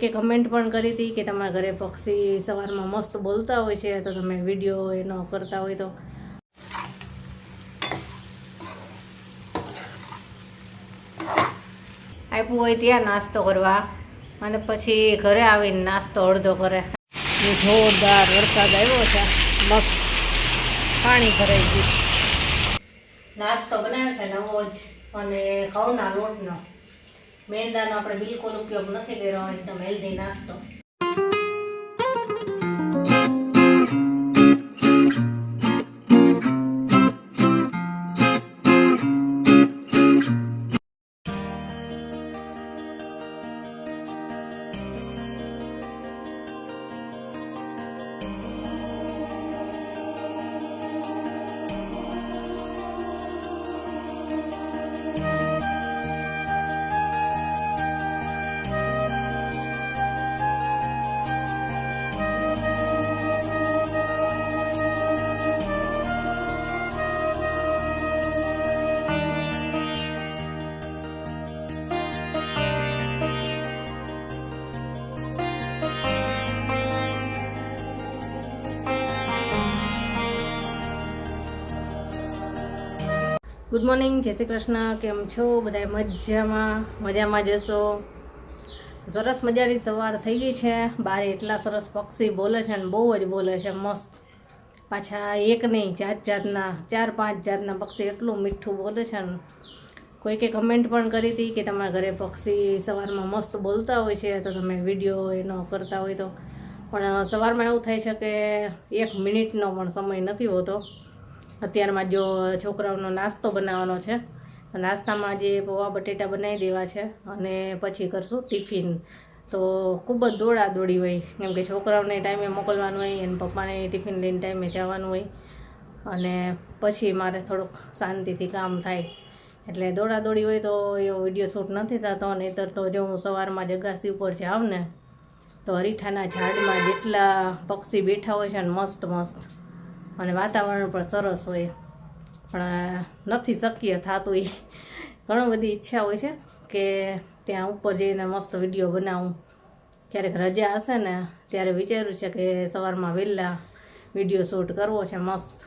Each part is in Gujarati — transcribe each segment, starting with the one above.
કોઈકે કમેન્ટ પણ કરી હતી કે તમારા ઘરે પક્ષી સવારમાં મસ્ત બોલતા હોય છે, તો તમે વિડીયો એનો કરતા હોય તો આપ્યું હોય ત્યાં નાસ્તો કરવા અને પછી ઘરે આવીને નાસ્તો અડધો કરે. જોરદાર વરસાદ આવ્યો છે, મસ્ત પાણી ભરાઈ ગયું. નાસ્તો બનાવ્યો છે નવો જ, અને ઘઉંના લોટનો. મેંદાનો આપણે બિલકુલ ઉપયોગ નથી કર્યો, એકદમ હેલ્ધી નાસ્તો. ગુડ મોર્નિંગ, જય શ્રી કૃષ્ણ. કેમ છો બધા? મજામાં જશો. સરસ મજાની સવાર થઈ ગઈ છે. બારે એટલા સરસ પક્ષી બોલે છે ને બહુ જ બોલે છે, મસ્ત. પાછા એક નહીં, જાતના 4-5 જાતના પક્ષી એટલું મીઠું બોલે છે ને. કોઈકે કમેન્ટ પણ કરી હતી કે તમારા ઘરે પક્ષી સવારમાં મસ્ત બોલતા હોય છે, તો તમે વિડીયો એનો કરતા હોય તો. પણ સવારમાં એવું થાય છે કે 1 મિનિટનો પણ સમય નથી હોતો. અત્યારમાં જો છોકરાઓનો નાસ્તો બનાવવાનો છે, નાસ્તામાં જે પૌવા બટેટા બનાવી દેવા છે અને પછી કરશું ટિફિન. તો ખૂબ જ દોડાદોડી હોય, કેમ કે છોકરાઓને ટાઈમે મોકલવાનું હોય અને પપ્પાને ટિફિન લઈને ટાઈમે જવાનું હોય, અને પછી મારે થોડુંક શાંતિથી કામ થાય. એટલે દોડાદોડી હોય તો એવો વિડીયો શૂટ નથી થતો. નહીંતર તો જો હું સવારમાં જગાસી ઉપર જાઉં ને, તો અરીઠાના ઝાડમાં જેટલા પક્ષી બેઠા હોય છે ને, મસ્ત મસ્ત, અને વાતાવરણ પણ સરસ હોય. પણ નથી શક્ય થતું. એ ઘણી બધી ઈચ્છા હોય છે કે ત્યાં ઉપર જઈને મસ્ત વિડીયો બનાવું. ક્યારેક રજા હશે ને ત્યારે વિચાર્યું છે કે સવારમાં વહેલા વિડીયો શૂટ કરવો છે મસ્ત,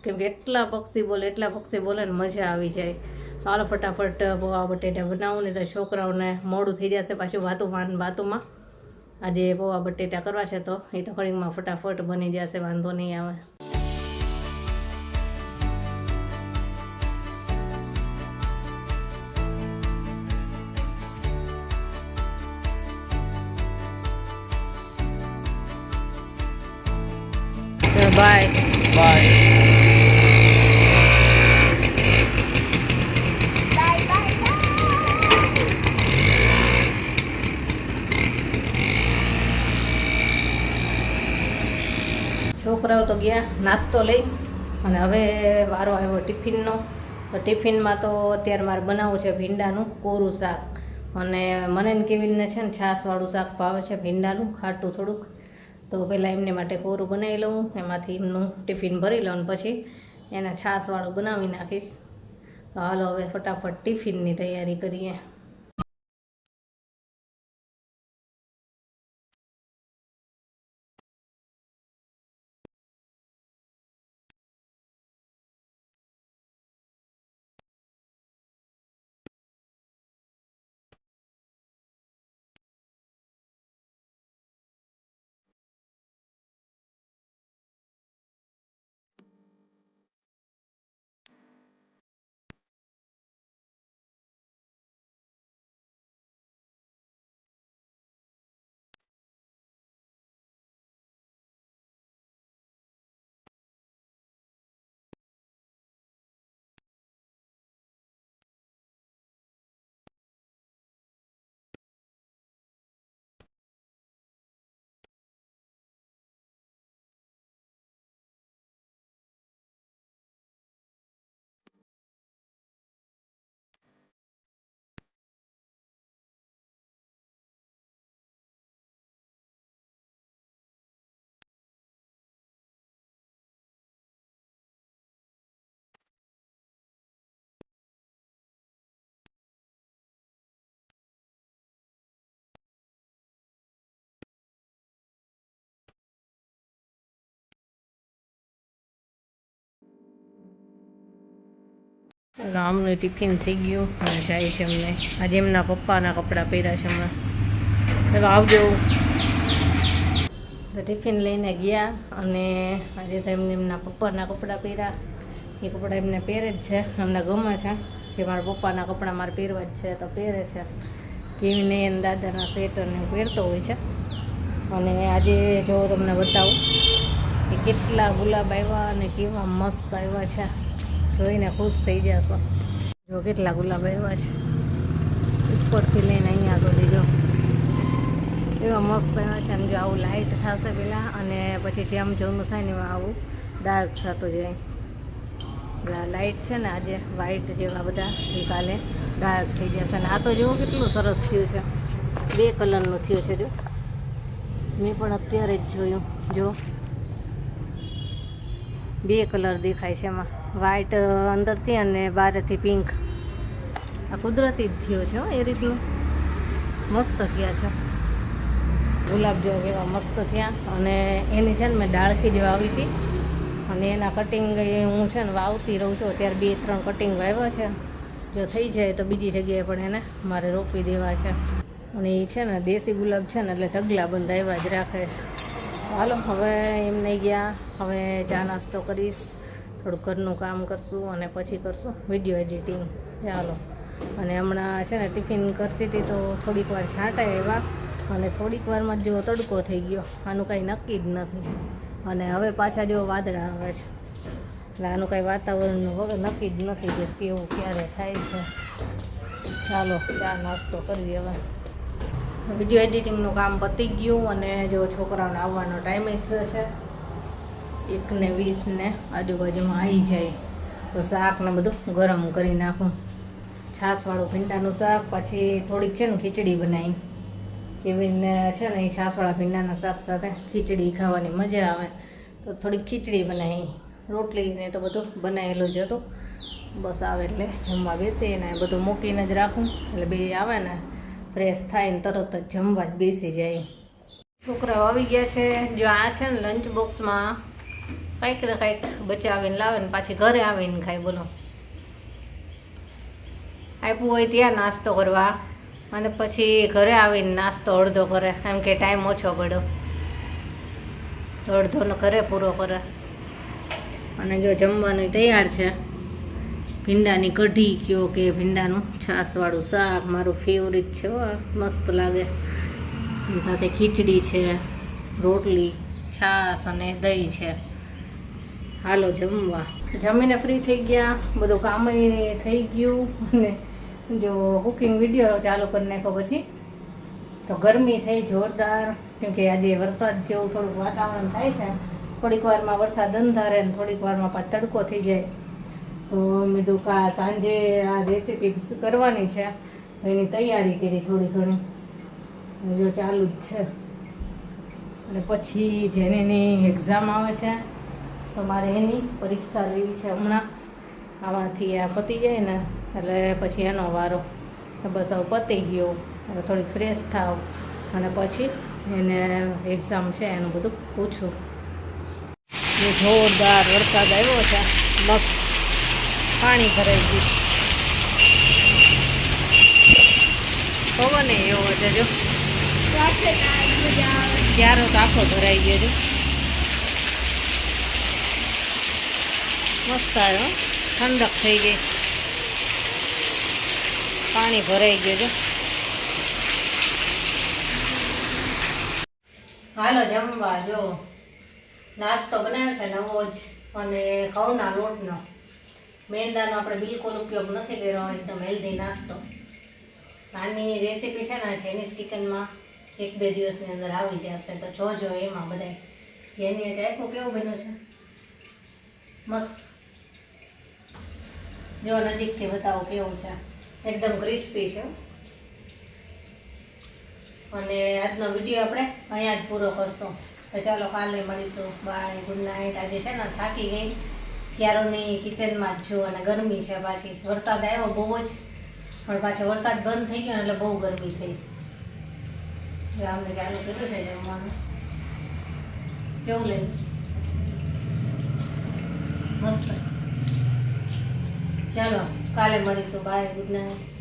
કેમ કે એટલા પક્ષી બોલે ને મજા આવી જાય. ચાલો ફટાફટ પૌવા બટેટા બનાવું, ને તો છોકરાઓને મોડું થઈ જશે પાછું વાતુમાં. આજે પૌવા બટેટા કરવા છે તો એ તો ઘડીમાં ફટાફટ બની જશે, વાંધો નહીં આવે. Bye bye. છોકરાઓ તો ગયા નાસ્તો લઈ, અને હવે વારો આવ્યો ટિફિનનો. તો ટિફિનમાં તો અત્યારે મારે બનાવવું છે ભીંડાનું કોરું શાક. અને મને કેવીને છે ને છાશવાળું શાક ભાવે છે, ભીંડાનું ખાટું થોડુંક. તો પહેલાં એમને માટે કોરું બનાવી લઉં, એમાંથી એમનું ટિફિન ભરી લઉં, પછી એના છાશવાળું બનાવી નાખીશ. તો હાલો હવે ફટાફટ ટિફિનની તૈયારી કરીએ. રામનું ટિફિન થઈ ગયું અને જાય છે અમને. આજે એમના પપ્પાના કપડાં પહેર્યા છે હમણાં. ચાલો આવજો. તો ટિફિન લઈને ગયા અને આજે તો એમના પપ્પાના કપડાં પહેર્યા. એ કપડાં એમને પહેરે જ છે, અમને ગમે છે કે મારા પપ્પાના કપડાં મારે પહેરવા જ છે તો પહેરે છે. કેવીને એને દાદાના સ્વેટરને પહેરતો હોય છે. અને આજે જો તમને બતાવું કે કેટલા ગુલાબ આવ્યા અને કેવા મસ્ત આવ્યા છે. જોઈને ખુશ થઈ જશો. જો કેટલા ગુલાબ આવ્યા છે, ઉપરથી લઈને અહીંયા સુધી જો એવા મસ્ત આવ્યા છે. અને જો આવું લાઇટ થશે પહેલાં અને પછી જેમ જૂનું થાય ને એમાં આવું ડાર્ક થતું જાય. લાઇટ છે ને આજે વ્હાઈટ જેવા બધા એ કાલે ડાર્ક થઈ જશે. અને આ તો જુઓ કેટલું સરસ થયું છે, 2 કલરનું થયું છે. જો મેં પણ અત્યારે જ જોયું, જો 2 કલર દેખાય છે એમાં, વ્હાઈટ અંદરથી અને બહારથી પિંક. આ કુદરતી જ થયો છે એ રીતનું. મસ્ત થયા છે ગુલાબ, જો એવા મસ્ત થયા. અને એની છે ને મેં ડાળખી જેવા આવી હતી અને એના કટિંગ હું છે ને વાવતી રહું છું. અત્યારે 2-3 કટિંગ વાવ્યા છે. જો થઈ જાય તો બીજી જગ્યાએ પણ એને મારે રોપી દેવા છે. અને એ છે ને દેશી ગુલાબ છે ને એટલે ઢગલા બંધ આવ્યા જ રાખે છે. હાલો હવે એમ નહીં ગયા, હવે ચા નાસ્તો કરીશ, થોડું ઘરનું કામ કરશું અને પછી કરશું વિડીયો એડિટિંગ. ચાલો. અને હમણાં છે ને ટિફિન કરતી હતી તો થોડીક વાર છાંટા આવ્યા અને થોડીક વારમાં જો તડકો થઈ ગયો. આનું કાંઈ નક્કી જ નથી. અને હવે પાછા જો વાદળા આવે છે એટલે આનું કાંઈ વાતાવરણનું વગર નક્કી જ નથી કે કેવું ક્યારે થાય છે. ચાલો ચા નાસ્તો કરીએ હવે. વિડીયો એડિટિંગનું કામ પતી ગયું અને જો છોકરાઓને આવવાનો ટાઈમ થયો છે. 1:20 આજુબાજુમાં આવી જાય તો શાક ને બધું ગરમ કરી નાખું. છાશવાળું ભીંડાનું શાક, પછી થોડીક છે ને ખીચડી બનાવી. કેવીને છે ને એ છાશવાળા ભીંડાના શાક સાથે ખીચડી ખાવાની મજા આવે તો થોડીક ખીચડી બનાવી. રોટલી ને તો બધું બનાવેલું જ હતું. બસ આવે એટલે જમવા બેસીએ ને બધું મૂકીને જ રાખું એટલે 2 આવે ને ફ્રેશ થાય ને તરત જ જમવા જ બેસી જાય. છોકરાઓ આવી ગયા છે. જો આ છે ને લંચ બોક્સમાં કંઈક ને કંઈક બચાવીને લાવે ને પાછી ઘરે આવીને ખાય. બોલો, આપ્યું હોય ત્યાં નાસ્તો કરવા અને પછી ઘરે આવીને નાસ્તો અડધો કરે, એમ કે ટાઈમ ઓછો પડ્યો તો અડધોનો ઘરે પૂરો કરે. અને જો જમવાનું તૈયાર છે. ભીંડાની કઢી કયો કે ભીંડાનું છાશવાળું શાક મારું ફેવરિટ છે. મસ્ત લાગે. સાથે ખીચડી છે, રોટલી, છાશ અને દહીં છે. હાલો જમવા. જમીને ફ્રી થઈ ગયા, બધું કામ થઈ ગયું. અને જો કુકિંગ વિડીયો ચાલુ કરી નાખ્યો પછી તો ગરમી થઈ જોરદાર, કેમકે આજે વરસાદ જેવું થોડુંક વાતાવરણ થાય છે. થોડીક વારમાં વરસાદ અંધારે ને થોડીક વારમાં પાછો તડકો થઈ જાય. તો મેં દુકા સાંજે આ રેસીપી કરવાની છે એની તૈયારી કરી થોડી ઘણી. જો ચાલુ જ છે. અને પછી જેની એક્ઝામ આવે છે તો મારે એની પરીક્ષા લેવી છે હમણાં. આમાંથી આ પતી જાય ને એટલે પછી એનો વારો. બસ હવે પતી ગયો, હવે થોડીક ફ્રેશ થાવ અને પછી એને એક્ઝામ છે એનું બધું પૂછું. એ જોરદાર વરસાદ આવ્યો છે, મસ્ત પાણી ભરાઈ ગયું. પવન એવો છે જો, ક્યારો તો આખો ભરાઈ ગયો છે. મસ્ત આવ્યો, ઠંડક થઈ ગઈ, પાણી ભરાઈ ગયું છે. હાલો જમવા. જો નાસ્તો બનાવ્યો છે નવો જ, અને ઘઉંના લોટનો. મેંદાનો આપણે બિલકુલ ઉપયોગ નથી કર્યો, એકદમ હેલ્ધી નાસ્તો. આની રેસીપી છે ને ચાઇનીઝ કિચનમાં 1-2 દિવસની અંદર આવી જશે, તો જોજો. એમાં બધાય જેની ચાખું કેવું બન્યું છે, મસ્ત. જો નજીકથી બતાવો કેવું છે, એકદમ ક્રિસ્પી છે. અને આજનો વિડીયો આપણે અહીંયા જ પૂરો કરશું. તો ચાલો કાલે મળીશું. Bye, good night. આજે છે ને થાકી ગઈ, ક્યારોની કિચનમાં જ છું અને ગરમી છે પાછી. વરસાદ આવ્યો બહુ જ, પણ પાછો વરસાદ બંધ થઈ ગયો એટલે બહુ ગરમી થઈ. જો અમને ચાલુ કર્યું છે જમવાનું. કેવું લાગ્યું? મસ્ત. ચાલો કાલે મળીશું. Bye, good night.